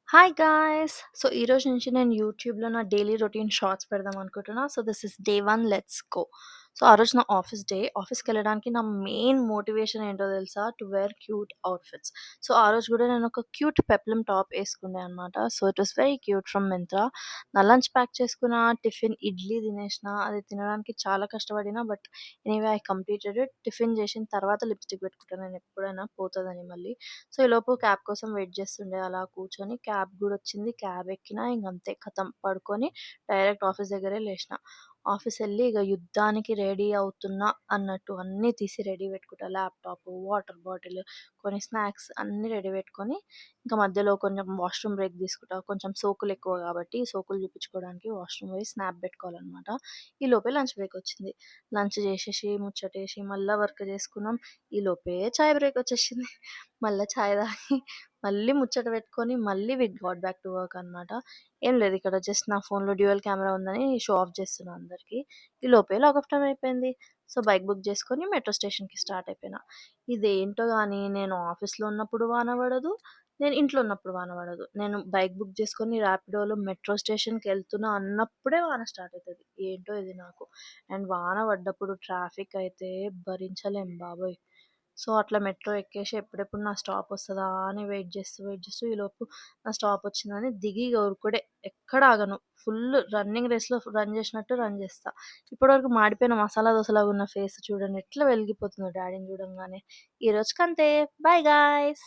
Hi guys! So, ఈరోజు నుంచి నేను యూట్యూబ్‌లో నా డైలీ రొటీన్ షార్ట్స్ పెడదాం అనుకుంటున్నా. So, this is day 1 let's go. So, ఆ రోజు నా ఆఫీస్ డే. ఆఫీస్‌కెళ్ళడానికి నా మెయిన్ మోటివేషన్ ఏంటో తెలుసా? To wear cute outfits. So, ఆ రోజు గూడా నేను ఒక క్యూట్ పెప్లమ్ టాప్ ఏసుకుండే అనమాట. So, it was very cute from Myntra. నా లంచ్ ప్యాక్ చేసుకున్న, టిఫిన్ ఇడ్లీ తినేసిన. అది తినడానికి చాలా కష్టపడిన but anyway I completed it. Tiffin చేసిన తర్వాత లిప్‌స్టిక్ పెట్టుకుంటా నేనెప్పుడైనా పోతదని మళ్ళీ. సో, ఈలోపు క్యాబ్ కోసం వెయిట్ చేస్తుండే అలా కూర్చొని. క్యాబ్ గూడా వచ్చింది. క్యాబ్ ఎక్కిన ఇంగంతే ఖతం పడుకొని డైరెక్ట్ ఆఫీస్ దగ్గరే లేషిన. ఆఫీసెళ్లి ఇగ యుద్ధానికి రెడీ అవుతున్నా అన్నట్టు అన్నీ తీసి రెడీ పెట్టుకుంటా. ల్యాప్‌టాపు, వాటర్ బాటిల్, కొన్ని స్నాక్స్ అన్నీ రెడీ పెట్టుకొని, ఇంకా మధ్యలో కొంచెం వాష్‌రూమ్ బ్రేక్ తీసుకుంటా. కొంచెం సోకులెక్కువ కాబట్టి సోకులు చూపించుకోవడానికి వాష్‌రూమ్ పోయి స్నాప్ పెట్టుకోవాలనమాట. ఈలోపే లంచ్ బ్రేక్ వచ్చింది. లంచ్ చేసేసి, ముచ్చటేసి, మళ్ళా వర్క్ చేసుకున్నాం. ఈలోపే చాయ్ బ్రేక్ వచ్చేసింది. మళ్ళా చాయ్ తాగి, మళ్ళీ ముచ్చట పెట్టుకొని, మళ్ళీ we got back to work అనమాట. ఏం లేదు ఇక్కడ జస్ట్ నా ఫోన్‌లో డ్యూయల్ కెమెరా ఉందని షో ఆఫ్ చేస్తున్నా అందరికి. ఈలోపే లాగ్ ఆఫ్ టైమ్ అయిపోయింది. సో, బైక్ బుక్ చేసుకొని మెట్రో స్టేషన్‌కి స్టార్ట్ అయిపోయినా. ఇదేంటో గాని నేను ఆఫీస్‌లో ఉన్నప్పుడు వాన పడదు. నేను ఇంట్లో ఉన్నప్పుడు వాన పడదు. నేను బైక్ బుక్ చేసుకొని ర్యాపిడోలో మెట్రో స్టేషన్‌కెళ్తున్నా అన్నప్పుడే వాన స్టార్ట్ అయితది. ఏంటో ఇది నాకు. అండ్ వాన పడ్డప్పుడు ట్రాఫిక్ అయితే భరించలేం బాబోయ్! సో, అట్లా మెట్రో ఎక్కేసి ఎప్పుడెప్పుడు నా స్టాప్ వస్తదా అని వెయిట్ చేస్తూ ఈలోపు నా స్టాప్ వచ్చిందని దిగి ఇగ ఉరుకుడే. ఎక్కడ ఆగను. ఫుల్ రన్నింగ్ రేస్‌లో రన్ చేసినట్టు రన్ చేస్తా. ఇప్పటివరకు మాడిపోయిన మసాలా దోసలాగా ఉన్న ఫేస్ చూడండి ఎట్లా వెలిగిపోతుందో డాడీని చూడంగానే. ఈ రోజుకంతే. Bye guys.